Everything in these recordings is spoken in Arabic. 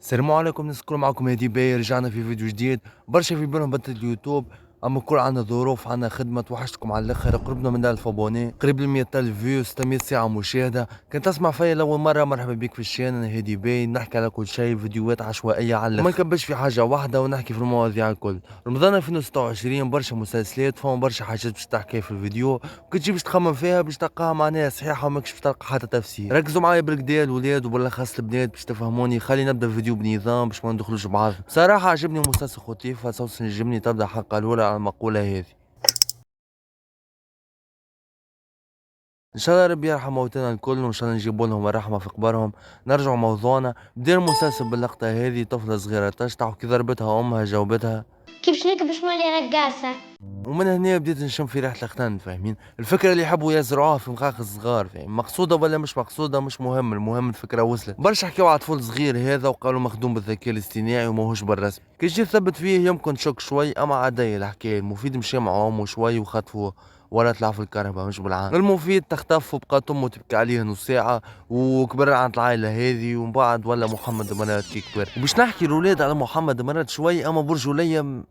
السلام عليكم الناس الكل، معكم هادي باي. رجعنا في فيديو جديد. برشا في بالهم بطل اليوتيوب، اما الكل عندنا ظروف، عندنا خدمه توحشتكم على الاخر. قربنا من 1000 ابوني، قريب ل 100,000 فيو، 600 ساعه مشاهده. كنت تسمع فيا لاول مره، مرحبا بك في الشان. انا هادي باي، نحكي على كل شيء، فيديوهات عشوائيه على الاخر، ما نكبش في حاجه واحده ونحكي في المواضيع الكل. رمضان 2026 برشا مسلسلات، فهم برشا حاجات باش تحكي في الفيديو، كنت تجي باش تخمم فيها باش تلقاها معناها صحيحه وماكش باش تلقى حتى تفسير. ركزوا معايا بالكدا الولاد وبالاخص البنات باش تفهموني. خلي نبدا الفيديو بنظام باش ما ندخلوش بعض. بصراحه عجبني مسلسل خطيف، فسوف نجمني تبدا حلقه الاولى على المقوله هذه. ان شاء الله ربي يرحم موتانا الكل، وان شاء الله نجيبوا لهم الرحمه في قبرهم. نرجعوا موضوعنا. بدا المسلسل باللقطه هذه، طفله صغيره تشطح وكي ضربتها امها جاوبتها كيف شنو باش نولي رقاصة. ومن هنا بديت نشم في ريحة الختان. فاهمين الفكرة اللي يحبوا يزرعوها في مخاخ الصغار؟ فاهم مقصودة ولا مش مقصودة مش مهم، المهم الفكرة وصلت. برشا حكيو على طفل صغير هذا وقالوا مخدوم بالذكاء الاصطناعي وماهوش بالرسم. كي جيت ثبت فيه يمكن شك شوي، اما عادية الحكاية. المفيد مشى مع امه شوي وخطفوه، ولا طلع في الكهرباء مش بالعام. المفيد تختف وبقات امه تبكي عليه نص ساعة، وكبر عند العائلة هذه. ومن بعد ولا محمد مراد كي كبر. وباش نحكي الاولاد على محمد مراد شوي، اما برجولية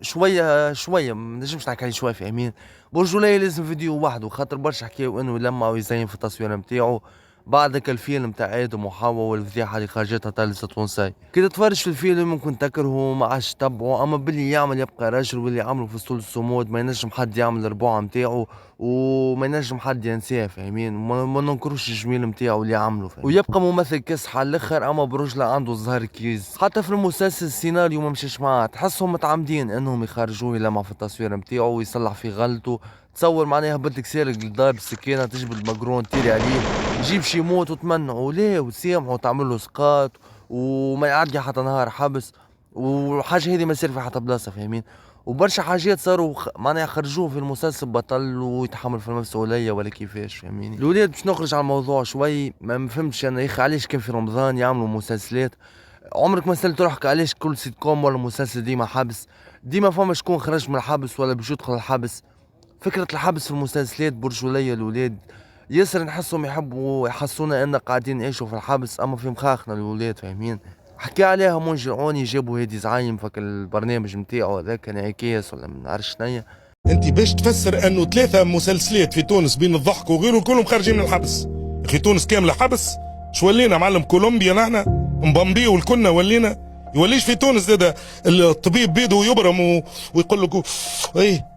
شويه ما نجمش نحكي عليه شويه. فاهمين برجولية لازم فيديو وحده، خاطر برشا حكاو انه لما ويزين في التصوير نتاعو بعد الفيلم نتاع ادم وحواء والفضيحه اللي خرجتها تلسة تونسي. كي تتفرج في الفيلم ممكن تكرهه ما عادش تبعه، اما باللي يعمل يبقى راجل، واللي عمله في اسطول الصمود ما ينجم حد يعمل الربوع نتاعو، وما ينجم حد ينساه. فاهمين ما ننكروش الجميل نتاعو اللي عمله. فاهمين ويبقى ممثل كاسح على الاخر، اما برجله عنده ظهر كيز. حتى في المسلسل السيناريو ما مشيش معاه، تحسهم متعمدين انهم يخرجوه لما في التصوير نتاعو ويصلح في غلطه. تصور معناها بدك سارق للدار بالسكينه، تجبد مقرون تيري عليه، يجيب شي موت وتمنعوا ليه وتسامحوا وتعمل له سقاط وما يعدي حتى نهار حبس. وحاجه هذه ما تصير في حتى بلاصه. فاهمين وبرشا حاجات صاروا معناها خرجوه في المسلسل بطل ويتحمل في المسؤوليه ولا كيفاش. فاهميني الاولاد باش نخرج على الموضوع شوي. ما فهمتش انا يا اخي علاش كان في رمضان يعملوا مسلسلات؟ عمرك ما سألت روحك علاش كل سيت كوم ولا مسلسل ديما حبس؟ ديما فما شكون خرج من الحبس ولا باش يدخل الحبس. فكرة الحبس في المسلسلات برجولية الولاد. ياسر نحسهم يحبوا يحسونا ان قاعدين نعيشوا في الحبس، اما في مخاخنا الولاد. فاهمين حكي عليها منجي عوني، جابوا هادي زعيم فك البرنامج نتاعو هذاك انعكاس ولا ما نعرفش شنيا. انت باش تفسر انه 3 مسلسلات في تونس بين الضحك وغيره كلهم خارجين من الحبس؟ اخي تونس كامله حبس؟ شو ولينا معلم كولومبيا نحنا مبامبيو الكلنا ولينا؟ يوليش في تونس زاد الطبيب بيدو يبرم ويقول لك ايه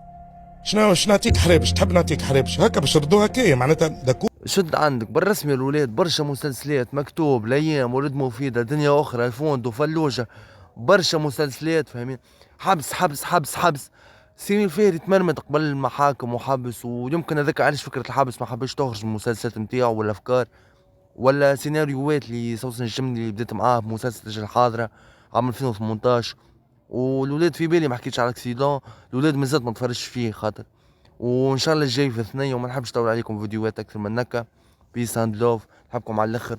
شنو نعطيك حرابش، تحب نعطيك حرابش هكا باش ردوها هكايا معناتها داكو. شد عندك بالرسمي الولاد، برشا مسلسلات مكتوب الايام ولد مفيدة دنيا اخرى الفوندو فلوجة. برشا مسلسلات. فاهمين حبس حبس حبس حبس. سيرين الفهري تمرمط قبل المحاكم وحبس، ويمكن هذاك علاش فكرة الحبس ما حبش تخرج من المسلسلات نتاعو والافكار ولا سيناريوهات اللي سوسن الجملي اللي بديت معاه بمسلسل الجيش الحاضرة عام 2018. والولاد في بالي ما حكيتش على اكسيدون، الولاد مازالت ما تفرجش فيه خاطر. وان شاء الله الجاي في ثنية، وما نحبش نطول عليكم فيديوهات اكثر من هكا. بيس اند لوف، نحبكم على الاخر.